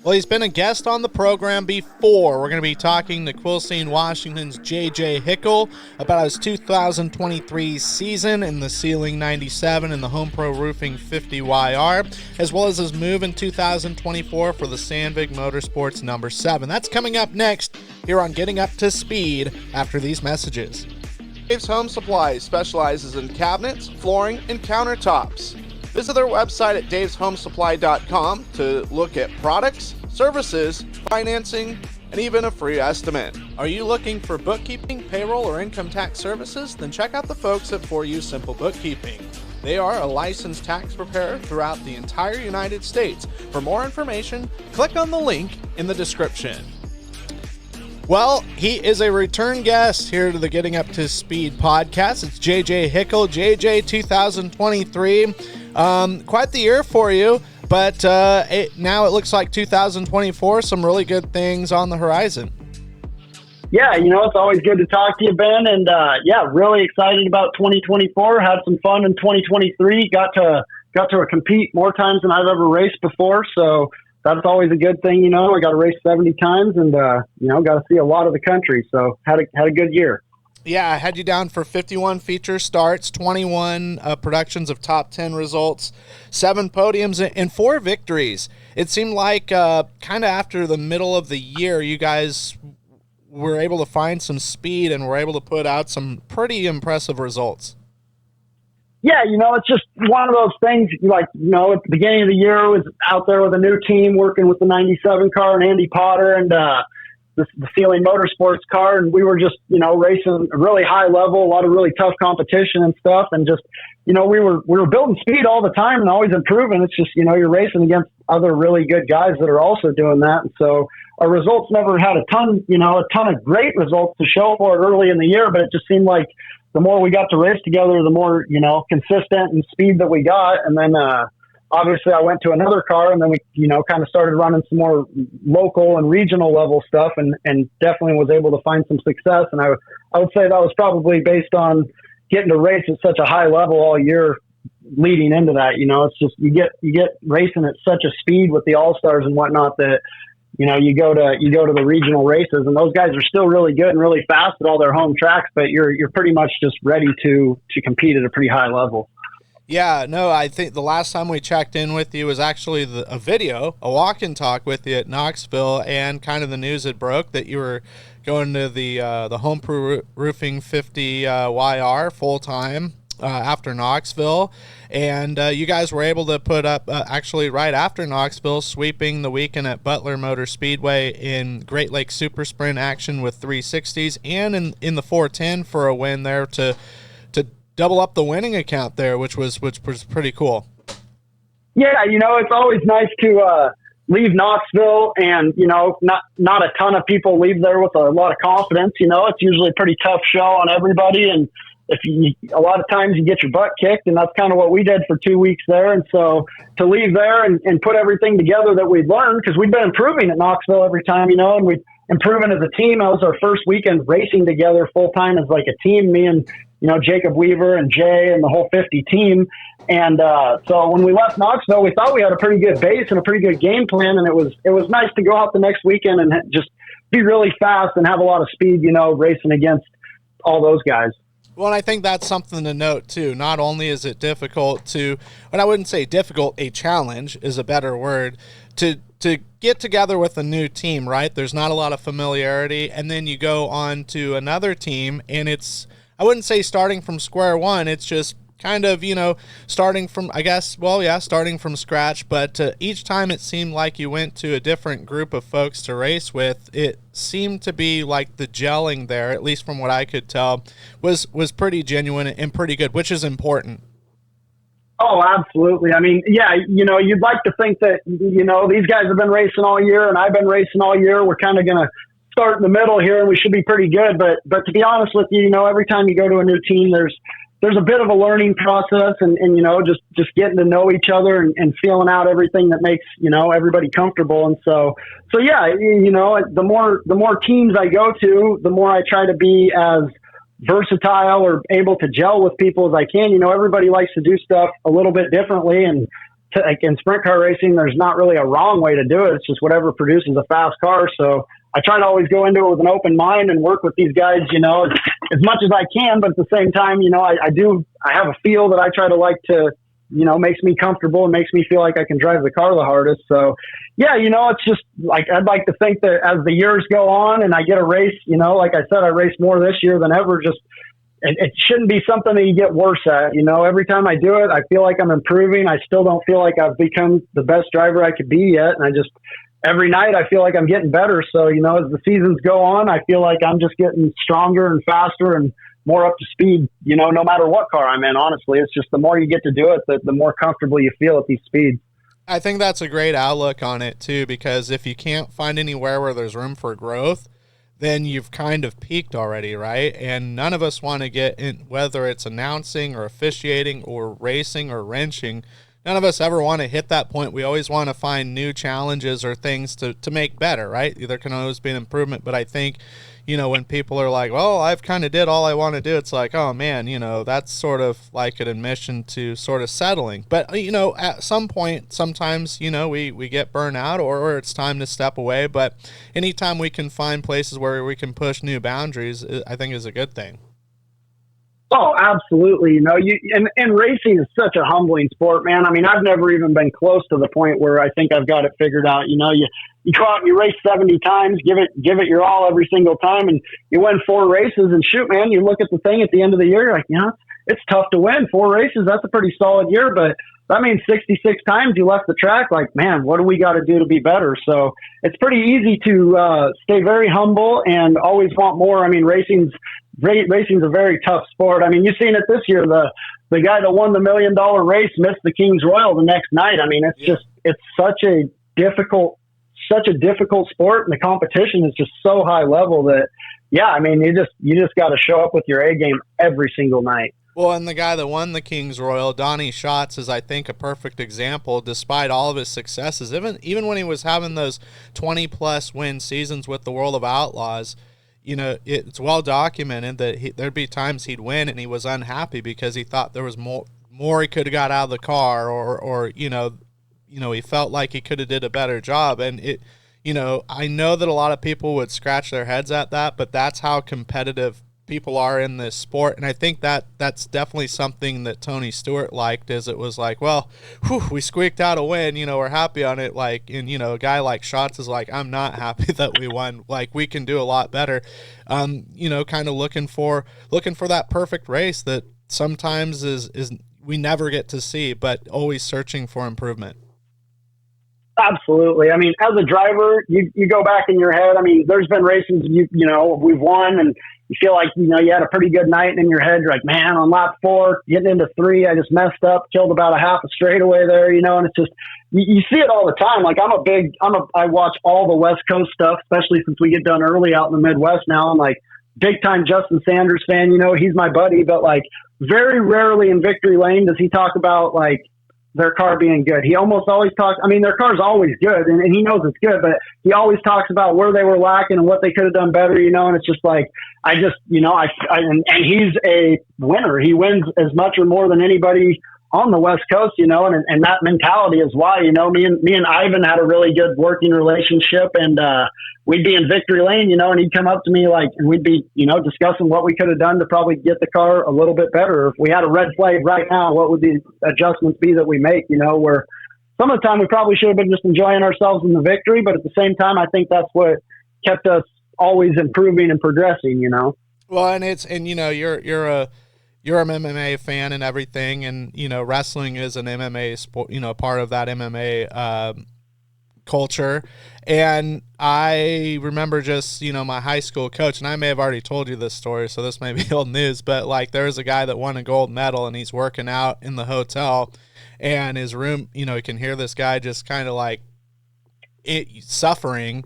Well, he's been a guest on the program before. We're going to be talking to Quilcene, Washington's J.J. Hickle about his 2023 season in the Ceiling 97 and the Home Pro Roofing 50YR, as well as his move in 2024 for the Sandvig Motorsports number 7. That's coming up next here on Getting Up to Speed after these messages. Dave's Home Supply specializes in cabinets, flooring, and countertops. Visit their website at daveshomesupply.com to look at products, services, financing, and even a free estimate. Are you looking for bookkeeping, payroll, or income tax services? Then check out the folks at For You Simple Bookkeeping. They are a licensed tax preparer throughout the entire United States. For more information, click on the link in the description. Well, he is a return guest here to the Getting Up to Speed podcast. It's J.J. Hickle. J.J. 2023. Quite the year for you, but now it looks like 2024, some really good things on the horizon. Yeah, it's always good to talk to you, Ben, and really excited about 2024. Had some fun in 2023. Got to compete more times than I've ever raced before, so that's always a good thing. I got to race 70 times, and got to see a lot of the country. So had a good year. Yeah, I had you down for 51 feature starts, 21 productions of top 10 results, 7 podiums, and 4 victories. It seemed like kind of after the middle of the year, you guys were able to find some speed and were able to put out some pretty impressive results. Yeah, it's just one of those things, at the beginning of the year, I was out there with a new team working with the 97 car and Andy Potter and the Ceiling Motorsports car, and we were just, racing a really high level, a lot of really tough competition and stuff, and just, we were building speed all the time and always improving. It's just, you're racing against other really good guys that are also doing that, and so our results never had a ton of great results to show for it early in the year, but it just seemed like the more we got to race together, the more, consistent and speed that we got. And then, obviously I went to another car, and then we, kind of started running some more local and regional level stuff, and definitely was able to find some success. And I would say that was probably based on getting to race at such a high level all year leading into that. It's just, you get racing at such a speed with the all-stars and whatnot that, you go to the regional races, and those guys are still really good and really fast at all their home tracks, but you're pretty much just ready to compete at a pretty high level. Yeah, no, I think the last time we checked in with you was actually a video, a walk and talk with you at Knoxville, and kind of the news had broke that you were going to the Home Pro Roofing 50YR full time after Knoxville, and you guys were able to put up actually right after Knoxville, sweeping the weekend at Butler Motor Speedway in Great Lakes Super Sprint action with 360s, and in the 410 for a win there to double up the winning account there, which was pretty cool. Yeah, it's always nice to leave Knoxville, and not a ton of people leave there with a lot of confidence. It's usually a pretty tough show on everybody, and a lot of times you get your butt kicked, and that's kind of what we did for 2 weeks there. And so to leave there and put everything together that we'd learned, because we'd been improving at Knoxville every time, and we'd improving as a team. That was our first weekend racing together full time as like a team, me and Jacob Weaver and Jay and the whole 50 team. And so when we left Knoxville, we thought we had a pretty good base and a pretty good game plan, and it was nice to go out the next weekend and just be really fast and have a lot of speed, racing against all those guys. Well, and I think that's something to note, too. Not only is it difficult and I wouldn't say difficult, a challenge is a better word, to get together with a new team, right? There's not a lot of familiarity, and then you go on to another team, and I wouldn't say starting from square one. It's just kind of, starting from, starting from scratch. But each time it seemed like you went to a different group of folks to race with, it seemed to be like the gelling there, at least from what I could tell, was pretty genuine and pretty good, which is important. Oh, absolutely. I mean, yeah, you'd like to think that, these guys have been racing all year and I've been racing all year. We're kind of going to start in the middle here and we should be pretty good. But to be honest with you, every time you go to a new team, there's a bit of a learning process and just getting to know each other and feeling out everything that makes, everybody comfortable. And so yeah, the more teams I go to, the more I try to be as versatile or able to gel with people as I can. Everybody likes to do stuff a little bit differently. And like in sprint car racing, there's not really a wrong way to do it. It's just whatever produces a fast car. So I try to always go into it with an open mind and work with these guys, as much as I can. But at the same time, I have a feel that I try to like to, makes me comfortable and makes me feel like I can drive the car the hardest. So yeah, it's just like, I'd like to think that as the years go on and I get a race, like I said, I race more this year than ever. Just, it shouldn't be something that you get worse at. Every time I do it, I feel like I'm improving. I still don't feel like I've become the best driver I could be yet. And every night I feel like I'm getting better. So, as the seasons go on, I feel like I'm just getting stronger and faster and more up to speed, no matter what car I'm in. Honestly, it's just the more you get to do it, the more comfortable you feel at these speeds. I think that's a great outlook on it too, because if you can't find anywhere where there's room for growth, then you've kind of peaked already, right? And none of us want to get in, whether it's announcing or officiating or racing or wrenching, none of us ever want to hit that point. We always want to find new challenges or things to make better, right? There can always be an improvement, but I think, when people are like, well, I've kind of did all I want to do, it's like, oh man, that's sort of like an admission to sort of settling. But, at some point, sometimes, we get burnt out or it's time to step away. But anytime we can find places where we can push new boundaries, I think is a good thing. Oh, absolutely. And racing is such a humbling sport, man. I mean, I've never even been close to the point where I think I've got it figured out. You go out and you race 70 times, give it your all every single time, and you win 4 races. And shoot, man, you look at the thing at the end of the year, you're like, it's tough to win 4 races. That's a pretty solid year, but that means 66 times you left the track. Like, man, what do we got to do to be better? So it's pretty easy to stay very humble and always want more. I mean, racing's a very tough sport. I mean, you've seen it this year. The guy that won the $1 million race missed the King's Royal the next night. I mean, it's such a difficult sport, and the competition is just so high level that, yeah, I mean, you just got to show up with your A game every single night. Well, and the guy that won the King's Royal, Donnie Schatz, is, I think, a perfect example. Despite all of his successes, even when he was having those 20-plus win seasons with the World of Outlaws, it's well documented that there'd be times he'd win and he was unhappy because he thought there was more he could have got out of the car, or he felt like he could have did a better job. And I know that a lot of people would scratch their heads at that, but that's how competitive people are in this sport. And I think that's definitely something that Tony Stewart liked, is it was like, well, we squeaked out a win, we're happy on it. Like, and a guy like Schatz is like, I'm not happy that we won. Like, we can do a lot better. Kind of looking for that perfect race that sometimes is we never get to see, but always searching for improvement. Absolutely. I mean, as a driver, you go back in your head. I mean, there's been races we've won, and you feel like, you had a pretty good night, and in your head, you're like, man, on lap 4, getting into 3, I just messed up, killed about a half a straightaway there, and it's just, you see it all the time. Like, I watch all the West Coast stuff, especially since we get done early out in the Midwest now. I'm like, big time Justin Sanders fan, he's my buddy, but like very rarely in victory lane does he talk about like their car being good. He almost always talks, I mean, their car's always good and he knows it's good, but he always talks about where they were lacking and what they could have done better, and it's just like, and he's a winner. He wins as much or more than anybody on the West Coast, and that mentality is why, me and Ivan had a really good working relationship, and we'd be in victory lane, and he'd come up to me like, and we'd be, discussing what we could have done to probably get the car a little bit better. If we had a red flag right now, what would the adjustments be that we make, where some of the time we probably should have been just enjoying ourselves in the victory, but at the same time, I think that's what kept us always improving and progressing, Well, and you're an MMA fan and everything, and wrestling is an MMA sport, part of that MMA culture. And I remember just my high school coach, and I may have already told you this story, so this may be old news, but like there was a guy that won a gold medal, and he's working out in the hotel, and his room, he can hear this guy just kind of like suffering.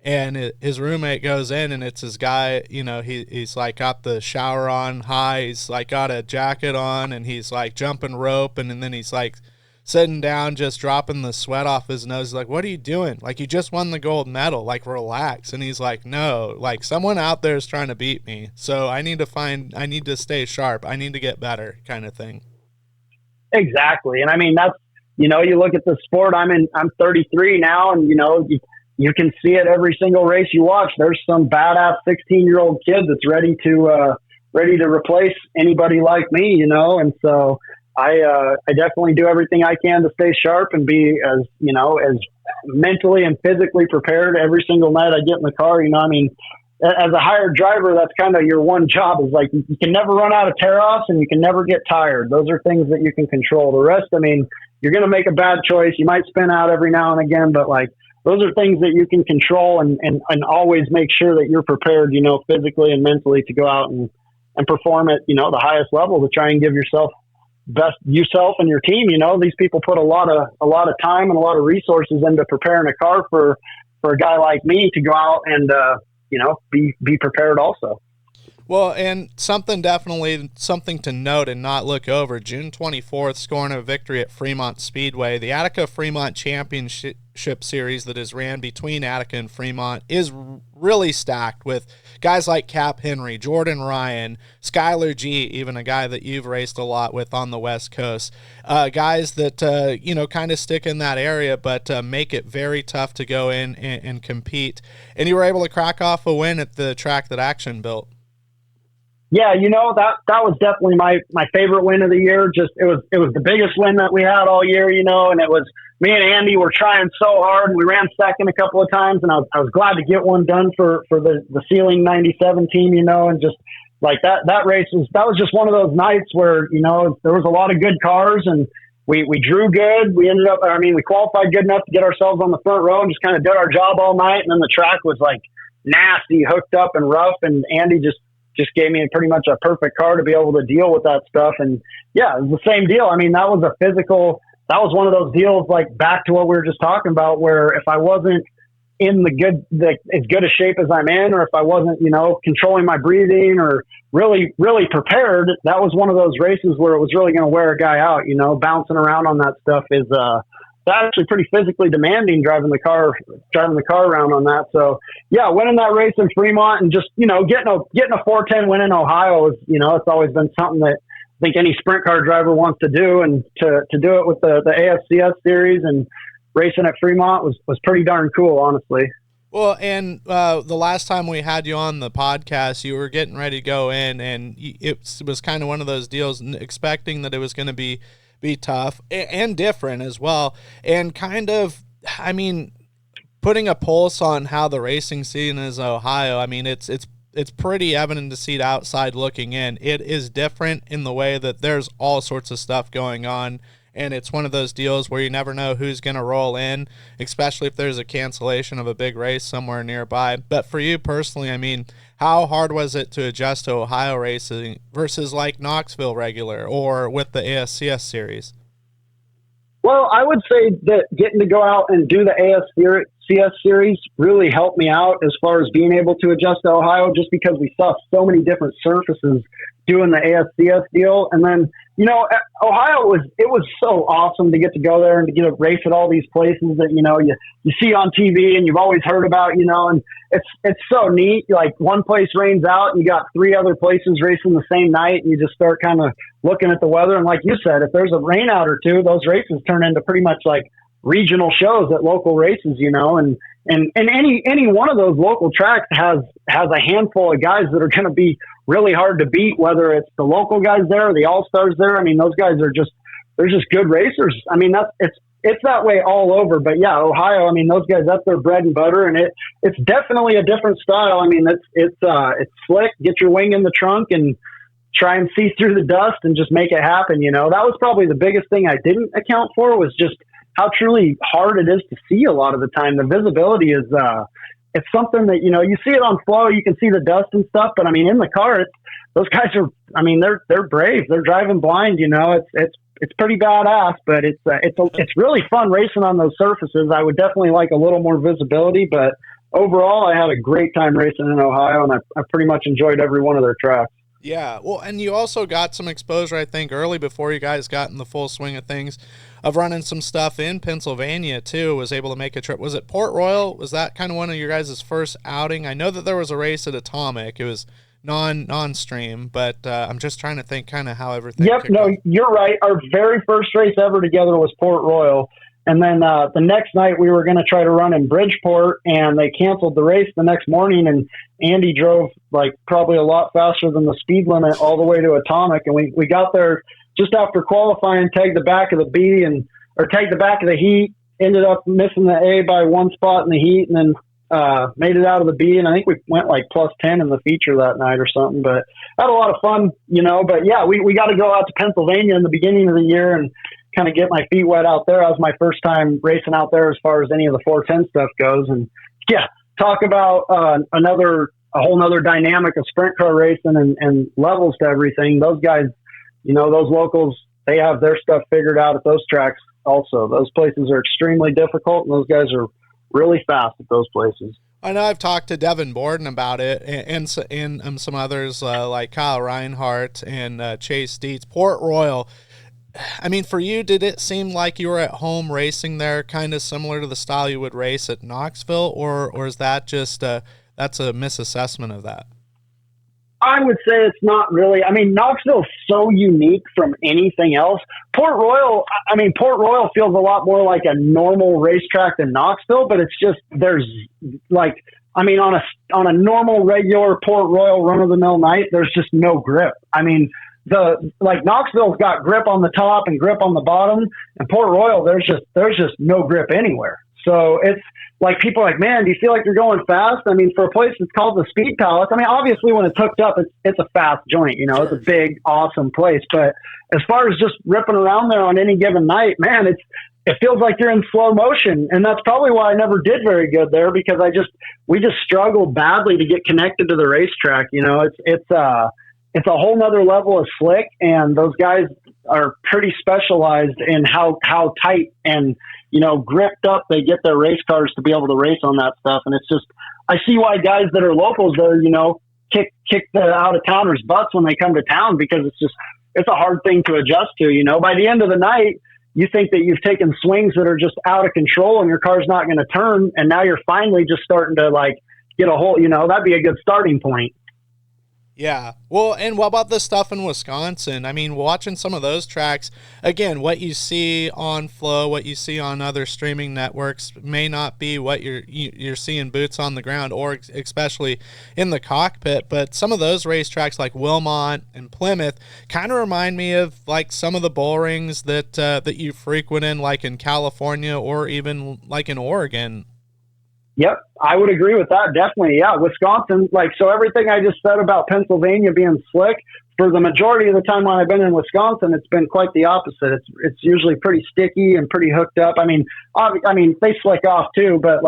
And his roommate goes in, and it's his guy, he's like got the shower on high. He's like got a jacket on, and he's like jumping rope. And then he's like sitting down, just dropping the sweat off his nose. He's like, what are you doing? Like, you just won the gold medal. Like, relax. And he's like, no, like someone out there is trying to beat me. So I need to stay sharp. I need to get better, kind of thing. Exactly. And I mean, you look at the sport. I'm 33 now, and you can see it every single race you watch. There's some badass 16-year-old kid that's ready to replace anybody like me, and so I definitely do everything I can to stay sharp and be as mentally and physically prepared every single night I get in the car. As a hired driver, that's kind of your one job, is like, you can never run out of tear-offs and you can never get tired. Those are things that you can control. The rest, you're going to make a bad choice. You might spin out every now and again, but like, those are things that you can control and always make sure that you're prepared, physically and mentally to go out and perform at, the highest level to try and give yourself and your team. These people put a lot of time and a lot of resources into preparing a car for a guy like me to go out and, be prepared also. Well, and something to note and not look over. June 24th, scoring a victory at Fremont Speedway. The Attica Fremont Championship Series that is ran between Attica and Fremont is really stacked with guys like Cap Henry, Jordan Ryan, Skylar G, even a guy that you've raced a lot with on the West Coast. Guys that, kind of stick in that area, but make it very tough to go in and compete. And you were able to crack off a win at the track that Action built. Yeah, that was definitely my favorite win of the year. Just it was the biggest win that we had all year, and it was me and Andy were trying so hard. We ran second a couple of times, and I was glad to get one done for the Sealing 97 team, and just like that race was just one of those nights where, there was a lot of good cars and we drew good. We ended up, we qualified good enough to get ourselves on the front row and just kind of did our job all night. And then the track was like nasty, hooked up and rough, and Andy just gave me pretty much a perfect car to be able to deal with that stuff. And yeah, it was the same deal. That was one of those deals, like back to what we were just talking about, where if I wasn't in as good a shape as I'm in, or if I wasn't, controlling my breathing or really, really prepared, that was one of those races where it was really going to wear a guy out. Bouncing around on that stuff is, that's actually pretty physically demanding, driving the car around on that. So yeah, winning that race in Fremont and just, getting a 410 win in Ohio is, it's always been something that I think any sprint car driver wants to do. And to do it with the ASCS series and racing at Fremont was pretty darn cool, honestly. Well, and the last time we had you on the podcast, you were getting ready to go in, and it was kind of one of those deals, expecting that it was going to be tough and different as well, and kind of, putting a pulse on how the racing scene is in Ohio. It's pretty evident to see it outside looking in. It is different in the way that there's all sorts of stuff going on, and it's one of those deals where you never know who's going to roll in, especially if there's a cancellation of a big race somewhere nearby. But for you personally, how hard was it to adjust to Ohio racing versus like Knoxville regular or with the ASCS series? Well, I would say that getting to go out and do the ASCS series really helped me out as far as being able to adjust to Ohio, just because we saw so many different surfaces doing the ASCS deal. And then, Ohio was so awesome to get to go there and to get a race at all these places that, you see on TV and you've always heard about, and it's so neat. Like, one place rains out and you got 3 other places racing the same night, and you just start kind of looking at the weather. And like you said, if there's a rain out or two, those races turn into pretty much like regional shows at local races, and any one of those local tracks has a handful of guys that are going to be really hard to beat, whether it's the local guys there or the all-stars there. Those guys they're just good racers. It's that way all over, but yeah, Ohio, those guys, that's their bread and butter, and it's definitely a different style. It's slick, get your wing in the trunk and try and see through the dust and just make it happen. That was probably the biggest thing I didn't account for, was just how truly hard it is to see a lot of the time. The visibility is, it's something that, you see it on flow, you can see the dust and stuff, but in the car, those guys are, they're brave. They're driving blind, it's pretty badass, but it's really fun racing on those surfaces. I would definitely like a little more visibility, but overall I had a great time racing in Ohio, and I pretty much enjoyed every one of their tracks. Yeah, well, and you also got some exposure, I think, early before you guys got in the full swing of things, of running some stuff in Pennsylvania, too. Was able to make a trip. Was it Port Royal? Was that kind of one of your guys' first outing? I know that there was a race at Atomic. It was non-stream, but I'm just trying to think kind of how everything. Yep, no, you're right. Our very first race ever together was Port Royal. And then the next night we were going to try to run in Bridgeport, and they canceled the race the next morning. And Andy drove like probably a lot faster than the speed limit all the way to Atomic. And we got there just after qualifying, tagged the back of the B or tagged the back of the heat, ended up missing the A by one spot in the heat, and then made it out of the B. And I think we went like plus 10 in the feature that night or something, but had a lot of fun, but yeah, we got to go out to Pennsylvania in the beginning of the year and kind of get my feet wet out there. That was my first time racing out there as far as any of the 410 stuff goes. And yeah, talk about a whole nother dynamic of sprint car racing and levels to everything. Those guys, those locals, they have their stuff figured out at those tracks also. Those places are extremely difficult, and those guys are really fast at those places. I know I've talked to Devin Borden about it and some others like Kyle Reinhardt and Chase Dietz. Port Royal, I mean, for you, did it seem like you were at home racing there, kind of similar to the style you would race at Knoxville, or is that just that's a misassessment of that? I would say it's not really. I mean, Knoxville's so unique from anything else. Port Royal feels a lot more like a normal racetrack than Knoxville, but it's just there's like, I mean, on a normal regular Port Royal run of the mill night, there's just no grip. I mean, Knoxville's got grip on the top and grip on the bottom, and Port Royal there's just no grip anywhere. So it's like people are like, man, do you feel like you're going fast? I mean, for a place that's called the Speed Palace, I mean, obviously when it's hooked up, it's a fast joint, it's a big, awesome place. But as far as just ripping around there on any given night, man, it feels like you're in slow motion. And that's probably why I never did very good there, because we just struggled badly to get connected to the racetrack. It's a whole nother level of slick, and those guys are pretty specialized in how tight and, gripped up they get their race cars to be able to race on that stuff. And it's just, I see why guys that are locals there, kick the out of towners' butts when they come to town, because it's a hard thing to adjust to, by the end of the night, you think that you've taken swings that are just out of control and your car's not going to turn. And now you're finally just starting to like get a whole, that'd be a good starting point. Yeah. Well, and what about the stuff in Wisconsin? I mean, watching some of those tracks, again, what you see on Flow, what you see on other streaming networks may not be what you're seeing boots on the ground, or especially in the cockpit. But some of those racetracks like Wilmot and Plymouth kind of remind me of like some of the bull rings that you frequent in, like in California or even like in Oregon. Yep, I would agree with that. Definitely. Yeah. Wisconsin, so everything I just said about Pennsylvania being slick, for the majority of the time when I've been in Wisconsin, it's been quite the opposite. It's usually pretty sticky and pretty hooked up. I mean, they slick off too, but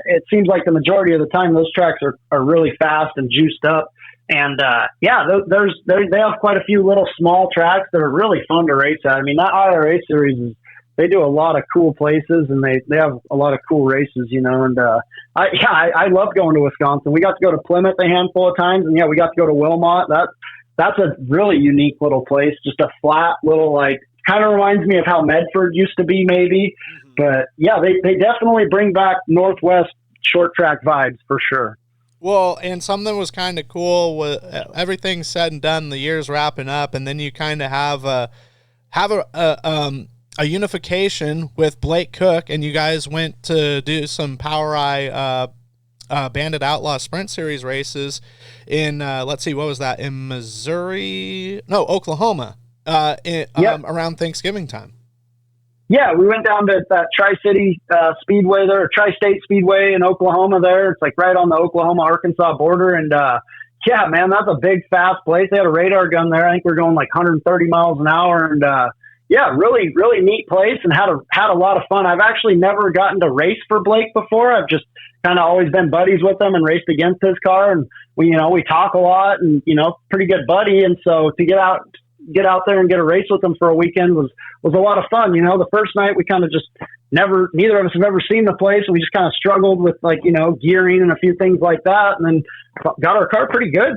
it seems like the majority of the time those tracks are really fast and juiced up. And they have quite a few little small tracks that are really fun to race at. I mean, that IRA series they do a lot of cool places, and they have a lot of cool races, and I love going to Wisconsin. We got to go to Plymouth a handful of times, and we got to go to Wilmot. That's a really unique little place, just a flat little, kind of reminds me of how Medford used to be maybe. Mm-hmm. But yeah, they definitely bring back Northwest short track vibes for sure. Well, and something was kind of cool with everything said and done, the year's wrapping up, and then you kind of have a unification with Blake Cook, and you guys went to do some Power Eye Bandit Outlaw Sprint Series races in, let's see, what was that, in Oklahoma, around Thanksgiving time. Yeah, we went down to that Tri-City Speedway there, Tri-State Speedway in Oklahoma there. It's right on the Oklahoma-Arkansas border, and yeah, man, that's a big, fast place. They had a radar gun there. I think we're going 130 miles an hour, and yeah, really, really neat place, and had a lot of fun. I've actually never gotten to race for Blake before. I've just kind of always been buddies with him and raced against his car, and we talk a lot, and pretty good buddy. And so to get out there and get a race with him for a weekend was a lot of fun. The first night we kind of just neither of us have ever seen the place, and we just kind of struggled with gearing and a few things like that, and then got our car pretty good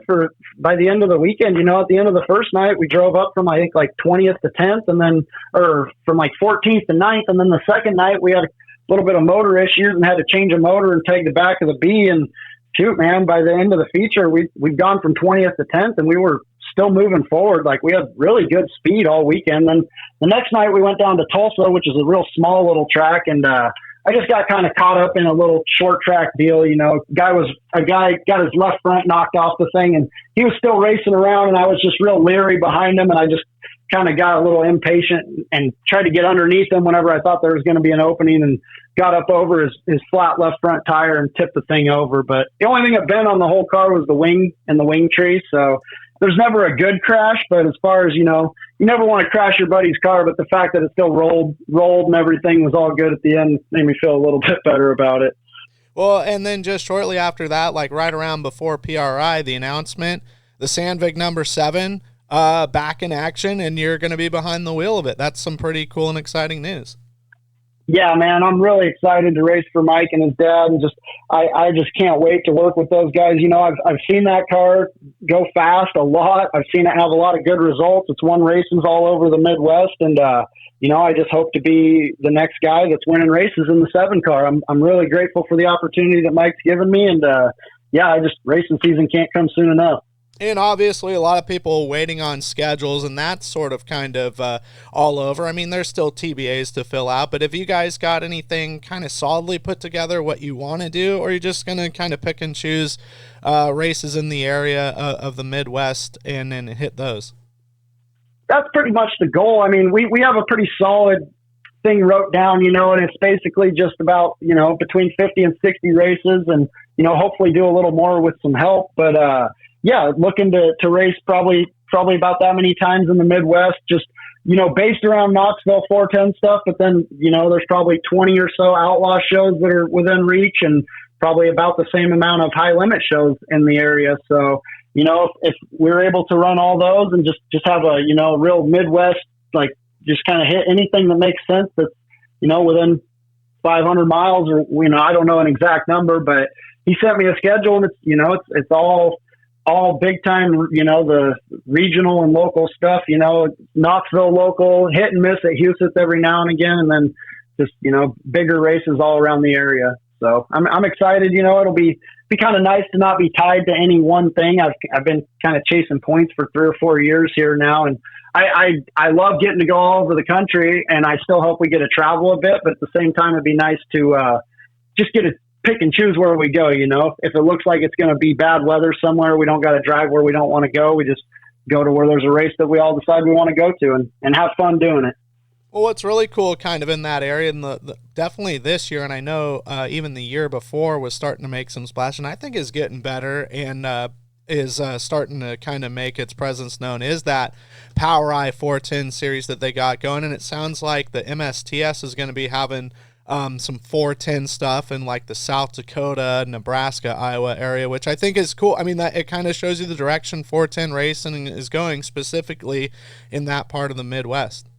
by the end of the weekend. At the end of the first night we drove up from I think 20th to 10th, and then from 14th to 9th, and then the second night we had a little bit of motor issues and had to change a motor and take the back of the B, and shoot, man, by the end of the feature, we've gone from 20th to 10th, and we were still moving forward. Like, we had really good speed all weekend. Then the next night we went down to Tulsa, which is a real small little track, and I just got kind of caught up in a little short track deal. You know, a guy got his left front knocked off the thing, and he was still racing around, and I was just real leery behind him, and I just kind of got a little impatient and tried to get underneath him whenever I thought there was going to be an opening, and got up over his flat left front tire and tipped the thing over. But the only thing that bent on the whole car was the wing and the wing tree. So there's never a good crash, but as far as, you know, you never want to crash your buddy's car, but the fact that it still rolled and everything was all good at the end made me feel a little bit better about it. Well, and then just shortly after that, like right around before PRI, the announcement, the Sandvig number 7 back in action, and you're going to be behind the wheel of it. That's some pretty cool and exciting news. Yeah, man, I'm really excited to race for Mike and his dad, and I just can't wait to work with those guys. You know, I've seen that car go fast a lot. I've seen it have a lot of good results. It's won races all over the Midwest, and you know, I just hope to be the next guy that's winning races in the 7 car. I'm really grateful for the opportunity that Mike's given me, and yeah, racing season can't come soon enough. And obviously a lot of people waiting on schedules, and that's sort of kind of all over. I mean, there's still TBAs to fill out, but have you guys got anything kind of solidly put together, what you want to do, or are you just going to kind of pick and choose races in the area of the Midwest and then hit those? That's pretty much the goal. I mean, we have a pretty solid thing wrote down, you know, and it's basically just about, you know, between 50 and 60 races, and, you know, hopefully do a little more with some help. But, yeah, looking to race probably about that many times in the Midwest, just, you know, based around Knoxville 410 stuff. But then, you know, there's probably 20 or so outlaw shows that are within reach, and probably about the same amount of high limit shows in the area. So, you know, if we're able to run all those and just have a, you know, real Midwest, like just kind of hit anything that makes sense that's, you know, within 500 miles, or, you know, I don't know an exact number, but he sent me a schedule, and it's, you know, it's all big time, you know, the regional and local stuff, you know, Knoxville local, hit and miss at Houston every now and again, and then just, you know, bigger races all around the area. So I'm excited. You know, it'll be kind of nice to not be tied to any one thing. I've been kind of chasing points for 3 or 4 years here now, and I love getting to go all over the country, and I still hope we get to travel a bit, but at the same time, it'd be nice to just get to pick and choose where we go. You know, if it looks like it's going to be bad weather somewhere, we don't got to drive where we don't want to go. We just go to where there's a race that we all decide we want to go to, and have fun doing it. Well, what's really cool kind of in that area, and definitely this year, and I know even the year before was starting to make some splash, and I think is getting better, and is starting to kind of make its presence known, is that Power Eye 410 series that they got going. And it sounds like the MSTS is going to be having some 410 stuff in like the South Dakota, Nebraska, Iowa area, which I think is cool. I mean, that it kind of shows you the direction 410 racing is going, specifically in that part of the Midwest.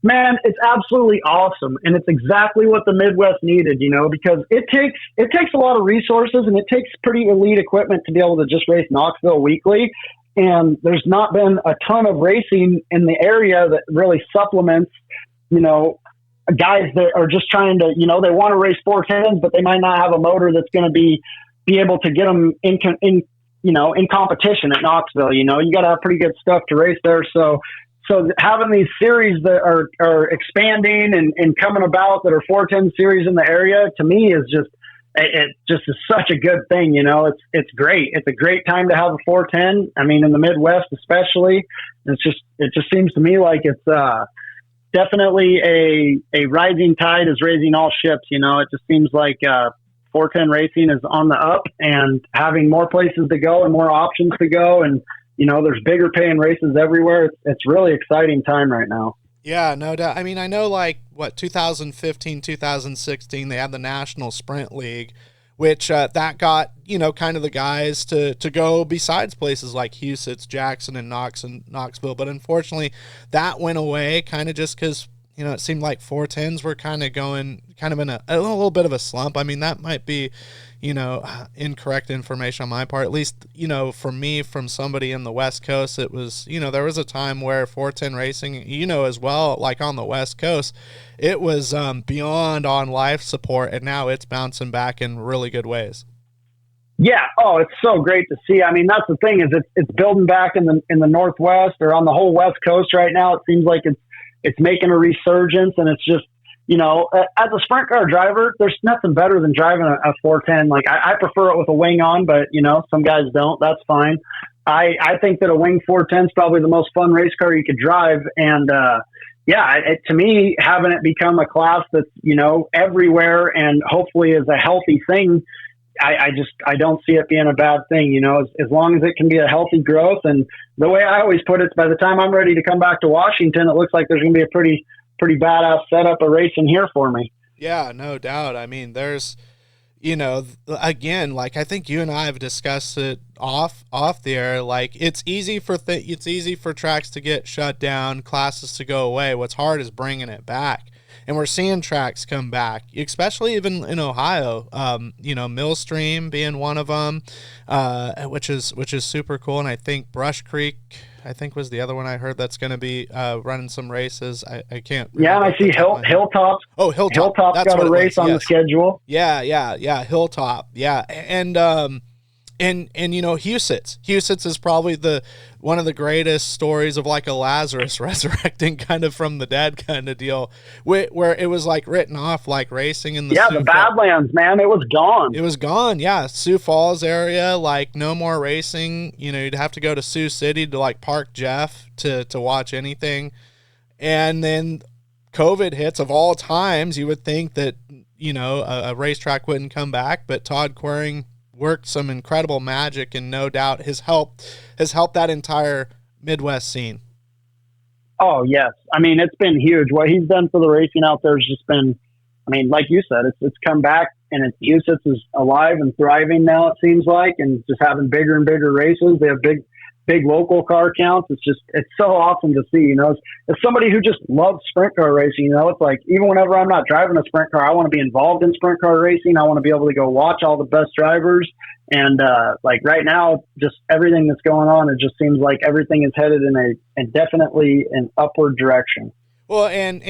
Man, it's absolutely awesome, and it's exactly what the Midwest needed, you know, because it takes a lot of resources, and it takes pretty elite equipment to be able to just race Knoxville weekly. And there's not been a ton of racing in the area that really supplements, you know, guys that are just trying to, you know, they want to race 410s, but they might not have a motor that's going to be able to get them in competition at Knoxville. You know, you got to have pretty good stuff to race there. So having these series that are expanding and coming about that are 410 series in the area, to me is it is such a good thing. You know, it's great. It's a great time to have a 410. I mean, in the Midwest, especially, it just seems to me like it's definitely a rising tide is raising all ships. You know, it just seems like 410 racing is on the up, and having more places to go and more options to go, and you know, there's bigger paying races everywhere. It's really exciting time right now. Yeah, no doubt. I mean, I know 2015, 2016, they had the National Sprint League, which that got, you know, kind of the guys to go besides places like Houston, Jackson, and Knoxville. But unfortunately, that went away kind of just because, you know, it seemed like 410s were kind of going kind of in a little bit of a slump. I mean, that might be, you know, incorrect information on my part. At least, you know, for me, from somebody in the West Coast, it was, you know, there was a time where 410 racing, you know, as well, like on the West Coast, it was beyond on life support, and now it's bouncing back in really good ways. Yeah. Oh, it's so great to see. I mean, that's the thing is it's building back in the Northwest or on the whole West Coast right now. It seems like it's making a resurgence, and it's just, as a sprint car driver, there's nothing better than driving a 410. Like I prefer it with a wing on, but some guys don't. That's fine. I think that a wing 410 is probably the most fun race car you could drive. And, to me, having it become a class that's, everywhere and hopefully is a healthy thing, I don't see it being a bad thing, as long as it can be a healthy growth. And the way I always put it, by the time I'm ready to come back to Washington, it looks like there's going to be a pretty badass setup of racing here for me. Yeah, no doubt. I mean, there's, again, like I think you and I have discussed it off the air. Like it's easy for tracks to get shut down, classes to go away. What's hard is bringing it back. And we're seeing tracks come back, especially even in Ohio. Millstream being one of them, which is super cool. And I think Brush Creek, was the other one I heard that's going to be running some races. I can't. Yeah, and I see Hilltop. Oh, Hilltop. Hilltop's got a race on the schedule. Yeah. Hilltop. Yeah, and Husitz is probably one of the greatest stories of like a Lazarus resurrecting kind of from the dead kind of deal, where it was like written off like racing in the the Badlands, man, it was gone. Yeah, Sioux Falls area, like no more racing. You'd have to go to Sioux City to like Park Jeff to watch anything, and then COVID hits. Of all times, you would think that a racetrack wouldn't come back, but Todd Quering worked some incredible magic, and no doubt has helped that entire Midwest scene. Oh yes, I mean it's been huge. What he's done for the racing out there has just been, I mean, like you said, it's come back, and Husitz is alive and thriving now. It seems like, and just having bigger and bigger races. They have big local car counts. It's so awesome to see. As somebody who just loves sprint car racing, it's like even whenever I'm not driving a sprint car, I want to be involved in sprint car racing. I want to be able to go watch all the best drivers. And like right now, just everything that's going on, it just seems like everything is headed in definitely an upward direction. Well, and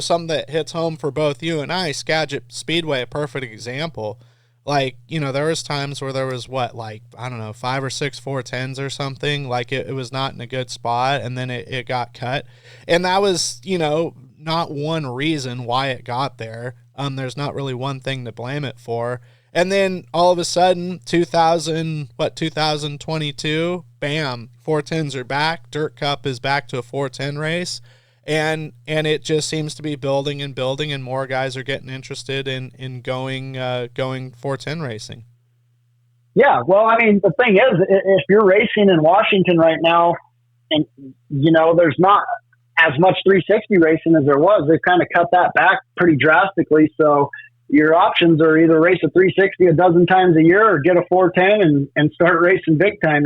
something that hits home for both you and I, Skagit Speedway, a perfect example. Like, there was times where there was 5 or 6 410s or something. Like it was not in a good spot, and then it got cut. And that was, not one reason why it got there. There's not really one thing to blame it for. And then all of a sudden, 2022, bam, 410s are back. Dirt Cup is back to a 410 race. And it just seems to be building and building, and more guys are getting interested in going 410 racing. Yeah, well, I mean, the thing is, if you're racing in Washington right now, and there's not as much 360 racing as there was, they've kind of cut that back pretty drastically. So your options are either race a 360 a dozen times a year, or get a 410 and start racing big time.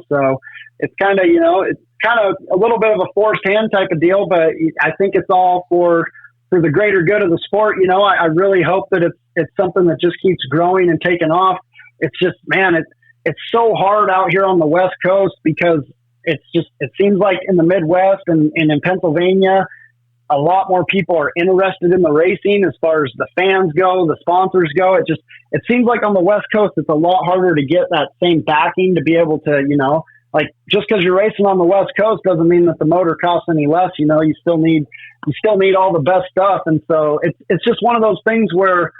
So it's kind of it's kind of a little bit of a forced hand type of deal, but I think it's all for the greater good of the sport. I really hope that it's something that just keeps growing and taking off. It's just, man, it's so hard out here on the West Coast, because it seems like in the Midwest and in Pennsylvania, a lot more people are interested in the racing as far as the fans go, the sponsors go. It seems like on the West Coast, it's a lot harder to get that same backing to be able to, like just because you're racing on the West Coast doesn't mean that the motor costs any less. You still need all the best stuff. And so it's just one of those things where,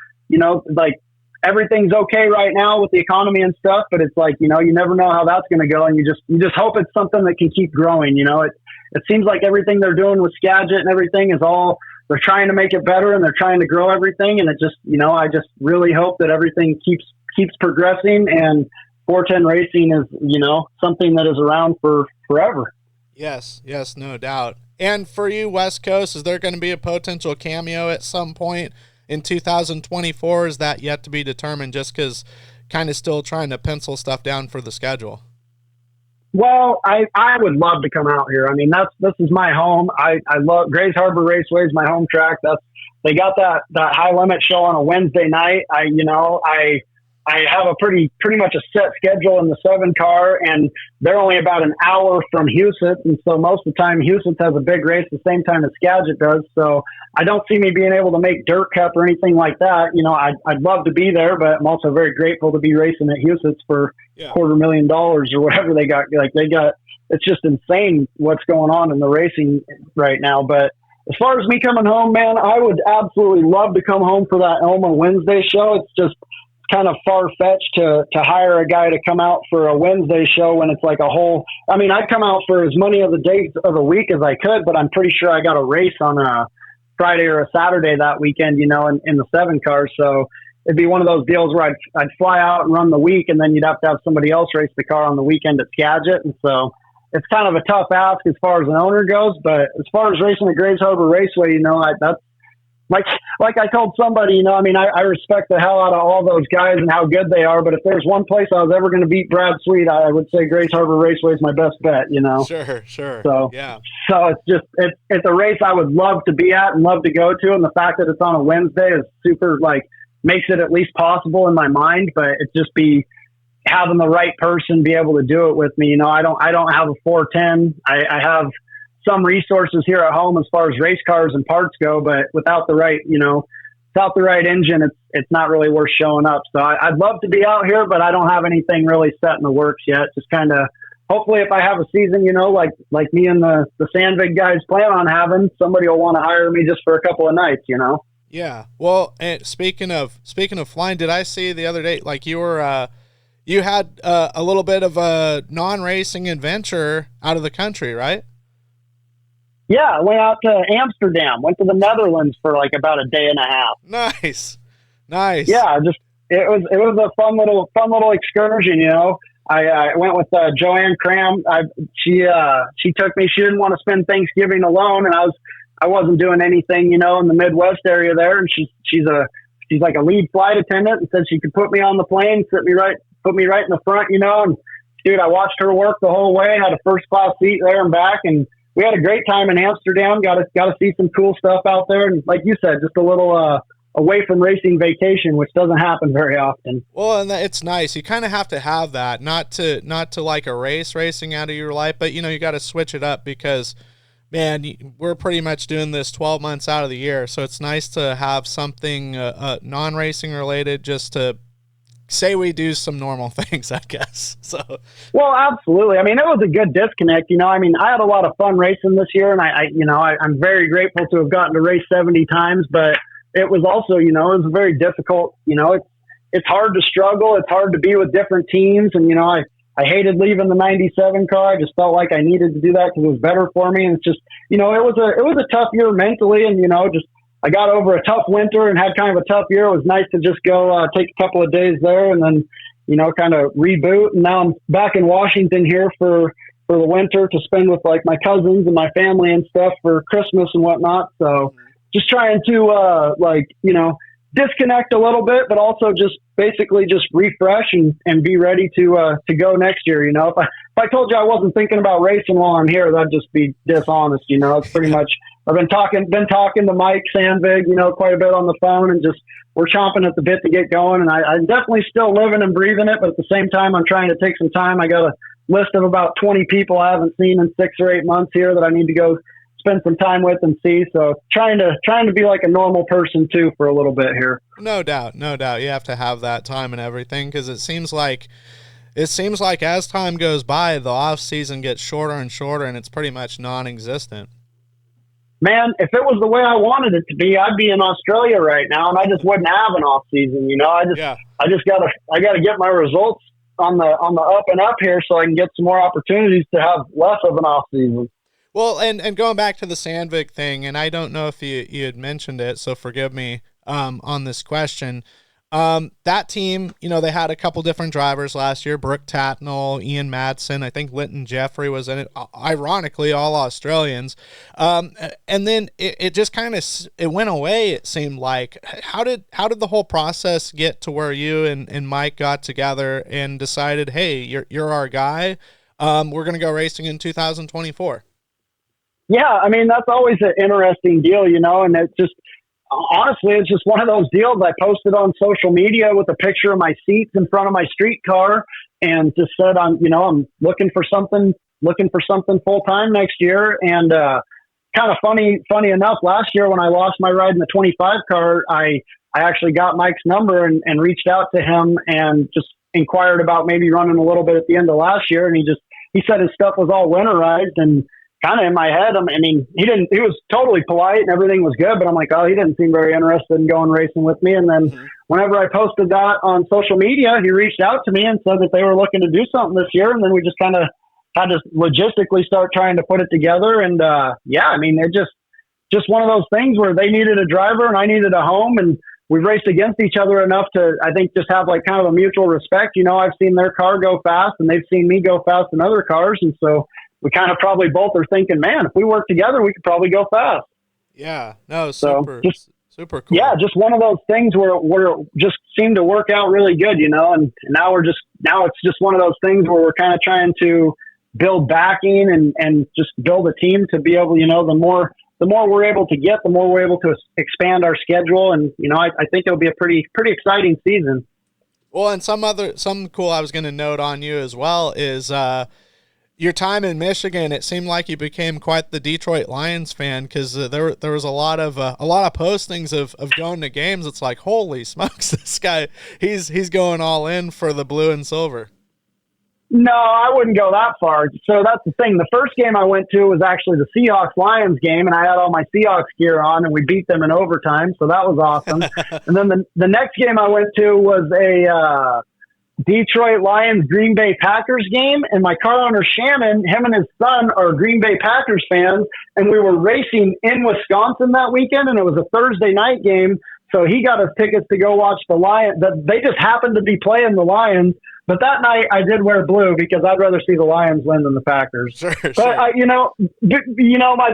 like everything's okay right now with the economy and stuff, but it's like, you never know how that's going to go. And you just hope it's something that can keep growing. It seems like everything they're doing with Skagit and everything is all, they're trying to make it better, and they're trying to grow everything. And it just, I just really hope that everything keeps progressing, and 410 racing is, something that is around for forever. Yes, no doubt. And for you, West Coast, is there going to be a potential cameo at some point in 2024? Is that yet to be determined, just because kind of still trying to pencil stuff down for the schedule? Well, I would love to come out here. I mean, this is my home. I love Grays Harbor Raceway is my home track. They got that high limit show on a Wednesday night. I I have a pretty much a set schedule in the 7 car, and they're only about an hour from Houston. And so most of the time Houston has a big race the same time as Skagit does. So I don't see me being able to make Dirt Cup or anything like that. You know, I'd love to be there, but I'm also very grateful to be racing at Houston for $250,000 or whatever they got. It's just insane what's going on in the racing right now. But as far as me coming home, man, I would absolutely love to come home for that Elma Wednesday show. It's just kind of far-fetched to hire a guy to come out for a Wednesday show when it's like a whole – I mean, I'd come out for as many of the days of the week as I could, but I'm pretty sure I got a race on a Friday or a Saturday that weekend, you know, in the 7 car. So it'd be one of those deals where I'd fly out and run the week, and then you'd have to have somebody else race the car on the weekend at Skagit. And so it's kind of a tough ask as far as an owner goes, but as far as racing at Grays Harbor Raceway, you know, that's like I told somebody, you know, I mean, I respect the hell out of all those guys and how good they are, but if there's one place I was ever going to beat Brad Sweet, I would say Grays Harbor Raceway is my best bet, you know? Sure. So, yeah. So it's a race I would love to be at and love to go to. And the fact that it's on a Wednesday is super, makes it at least possible in my mind, but it's just having the right person be able to do it with me. You know, I don't have a 410. I have some resources here at home as far as race cars and parts go, but without the right engine, it's not really worth showing up. So I'd love to be out here, but I don't have anything really set in the works yet. Just kind of, hopefully if I have a season, you know, like me and the Sandvig guys plan on having, somebody will want to hire me just for a couple of nights, you know? Yeah. Well, and speaking of flying, did I see the other day, like you were, you had a little bit of a non-racing adventure out of the country, right? Yeah, I went out to Amsterdam, went to the Netherlands for like about a day and a half. Nice. Yeah, it was a fun little excursion, you know. I went with Joanne Cram. She took me. She didn't want to spend Thanksgiving alone, and I wasn't doing anything, you know, in the Midwest area there. And she's like a lead flight attendant, and said she could put me on the plane, put me right in the front, you know. And dude, I watched her work the whole way. Had a first class seat there and back, and we had a great time in Amsterdam. Got to see some cool stuff out there, and like you said, just a little away from racing vacation, which doesn't happen very often. Well, and it's nice. You kind of have to have that, not to like erase racing out of your life, but you know, you got to switch it up because, man, we're pretty much doing this 12 months out of the year, so it's nice to have something non-racing related, just to say we do some normal things, I guess. So, well, absolutely. I mean, it was a good disconnect. You know, I mean, I had a lot of fun racing this year, and I'm very grateful to have gotten to race 70 times. But it was also, you know, it was very difficult. You know, it's hard to struggle. It's hard to be with different teams, and you know, I hated leaving the 97 car. I just felt like I needed to do that because it was better for me. And it's just, you know, it was a tough year mentally, and you know, just. I got over a tough winter and had kind of a tough year. It was nice to just go take a couple of days there and then, you know, kind of reboot. And now I'm back in Washington here for the winter to spend with like my cousins and my family and stuff for Christmas and whatnot. So just trying to you know, disconnect a little bit, but also just basically just refresh and be ready to go next year. You know, if I told you I wasn't thinking about racing while I'm here, that'd just be dishonest. You know, it's pretty much. I've been talking to Mike Sandvig, you know, quite a bit on the phone, and just we're chomping at the bit to get going. And I'm definitely still living and breathing it, but at the same time, I'm trying to take some time. I got a list of about 20 people I haven't seen in 6 or 8 months here that I need to go spend some time with and see. So trying to be like a normal person too for a little bit here. No doubt. You have to have that time and everything, because it seems like as time goes by, the off season gets shorter and shorter, and it's pretty much non-existent. Man, if it was the way I wanted it to be, I'd be in Australia right now, and I just wouldn't have an off season. You know, I gotta get my results on the up and up here, so I can get some more opportunities to have less of an off season. Well, and going back to the Sandvig thing, and I don't know if you had mentioned it, so forgive me on this question. That team, you know, they had a couple different drivers last year, Brooke Tatnall, Ian Madsen, I think Linton Jeffrey was in it, ironically, all Australians. And then it just kind of, it went away, it seemed like. How did the whole process get to where you and Mike got together and decided, hey, you're our guy, we're going to go racing in 2024? Yeah, I mean, that's always an interesting deal, you know, and it's just, honestly, it's just one of those deals. I posted on social media with a picture of my seats in front of my street car and just said, I'm looking for something full time next year. And, kind of funny enough, last year when I lost my ride in the 25 car, I actually got Mike's number and reached out to him and just inquired about maybe running a little bit at the end of last year. And he said his stuff was all winterized, and kind of in my head, he was totally polite and everything was good, but I'm like, oh, he didn't seem very interested in going racing with me. And then whenever I posted that on social media, he reached out to me and said that they were looking to do something this year. And then we just kind of had to logistically start trying to put it together. And it just one of those things where they needed a driver and I needed a home, and we've raced against each other enough to, I think, just have like kind of a mutual respect. I've seen their car go fast and they've seen me go fast in other cars. And so we kind of probably both are thinking, man, if we work together, we could probably go fast. Yeah, no, super cool. Yeah, just one of those things where just seemed to work out really good, and now it's just one of those things where we're kind of trying to build backing and just build a team to be able, the more we're able to get, the more we're able to expand our schedule. And, I think it'll be a pretty exciting season. Well, and something cool I was going to note on you as well is, your time in Michigan. It seemed like you became quite the Detroit Lions fan, because there was a lot of postings of going to games. It's like, holy smokes, this guy, he's going all in for the blue and silver. No, I wouldn't go that far. So that's the thing. The first game I went to was actually the Seahawks-Lions game, and I had all my Seahawks gear on, and we beat them in overtime, so that was awesome. And then the next game I went to was a Detroit Lions Green Bay Packers game, and my car owner Shannon, him and his son are Green Bay Packers fans, and we were racing in Wisconsin that weekend, and it was a Thursday night game, so he got us tickets to go watch the Lions. They just happened to be playing the Lions. But that night I did wear blue because I'd rather see the Lions win than the Packers. Sure. But my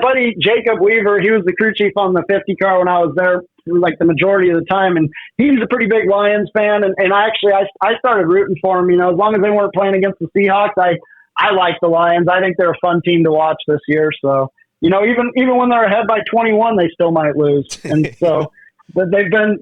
buddy Jacob Weaver, he was the crew chief on the 50 car when I was there, like the majority of the time, and he's a pretty big Lions fan. And I started rooting for him. As long as they weren't playing against the Seahawks, I like the Lions. I think they're a fun team to watch this year. So even when they're ahead by 21, they still might lose. And so. But they've been.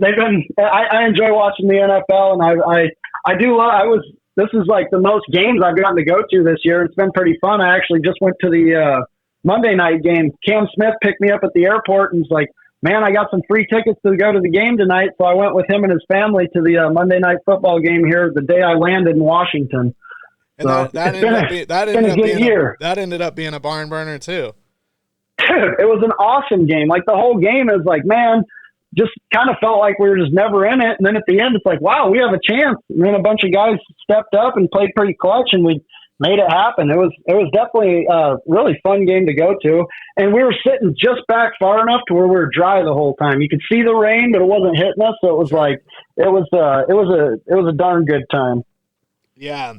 I enjoy watching the NFL, and I do love. This is like the most games I've gotten to go to this year. It's been pretty fun. I actually just went to the Monday night game. Cam Smith picked me up at the airport and was like, "Man, I got some free tickets to go to the game tonight." So I went with him and his family to the Monday night football game here the day I landed in Washington. And so that ended up being a barn burner too. Dude, it was an awesome game. Like the whole game is like, man. Just kind of felt like we were just never in it. And then at the end, it's like, wow, we have a chance. And then a bunch of guys stepped up and played pretty clutch, and we made it happen. It was definitely a really fun game to go to. And we were sitting just back far enough to where we were dry the whole time. You could see the rain, but it wasn't hitting us. So it was like, it was a darn good time. Yeah.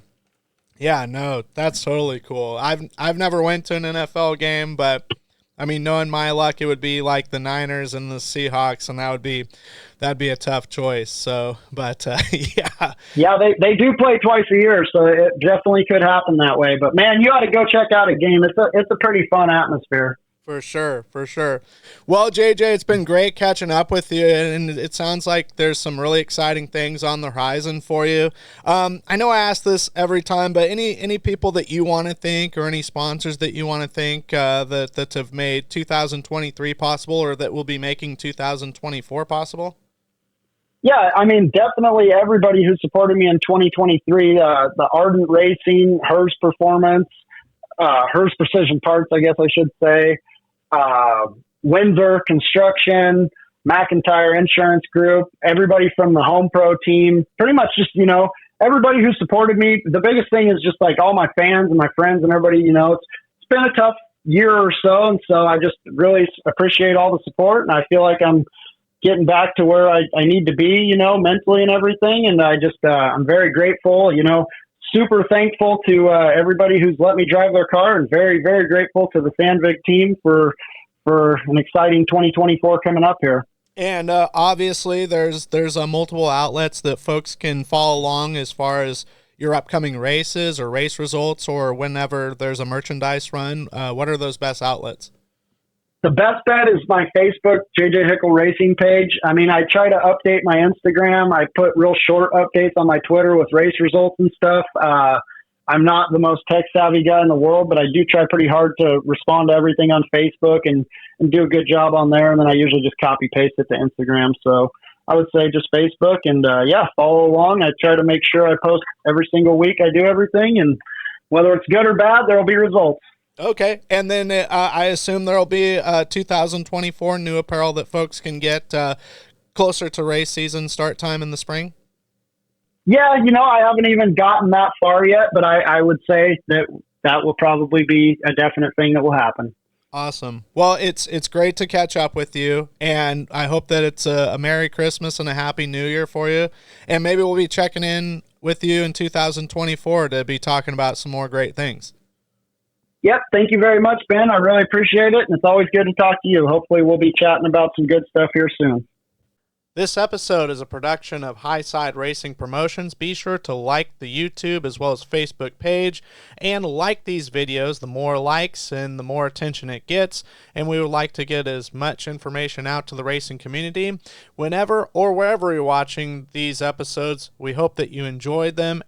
Yeah, no, that's totally cool. I've never went to an NFL game, but I mean, knowing my luck, it would be like the Niners and the Seahawks, and that'd be a tough choice. So, but yeah. Yeah, they do play twice a year, so it definitely could happen that way. But man, you ought to go check out a game. It's a pretty fun atmosphere. For sure. Well, JJ, it's been great catching up with you, and it sounds like there's some really exciting things on the horizon for you. I know I ask this every time, but any people that you want to thank, or any sponsors that you want to thank that have made 2023 possible, or that will be making 2024 possible? Yeah, I mean, definitely everybody who supported me in 2023, the Ardent Racing, Hers Performance, Hers Precision Parts, I guess I should say, Windsor Construction, McIntyre Insurance Group, everybody from the Home Pro team, pretty much just, everybody who supported me. The biggest thing is just like all my fans and my friends and everybody, it's been a tough year or so. And so I just really appreciate all the support. And I feel like I'm getting back to where I need to be, mentally and everything. And I'm very grateful, super thankful to everybody who's let me drive their car, and very, very grateful to the Sandvig team for an exciting 2024 coming up here. And obviously there's multiple outlets that folks can follow along as far as your upcoming races or race results, or whenever there's a merchandise run. What are those best outlets? The best bet is my Facebook, JJ Hickle Racing page. I mean, I try to update my Instagram. I put real short updates on my Twitter with race results and stuff. I'm not the most tech savvy guy in the world, but I do try pretty hard to respond to everything on Facebook and do a good job on there. And then I usually just copy paste it to Instagram. So I would say just Facebook and follow along. I try to make sure I post every single week. I do everything, and whether it's good or bad, there'll be results. Okay, and then I assume there'll be 2024 new apparel that folks can get closer to race season start time in the spring? Yeah, I haven't even gotten that far yet, but I would say that will probably be a definite thing that will happen. Awesome. Well, it's great to catch up with you, and I hope that it's a Merry Christmas and a Happy New Year for you, and maybe we'll be checking in with you in 2024 to be talking about some more great things. Yep. Thank you very much, Ben. I really appreciate it. And it's always good to talk to you. Hopefully we'll be chatting about some good stuff here soon. This episode is a production of Highside Racing Promotions. Be sure to like the YouTube as well as Facebook page and like these videos. The more likes and the more attention it gets, and we would like to get as much information out to the racing community. Whenever or wherever you're watching these episodes, we hope that you enjoyed them.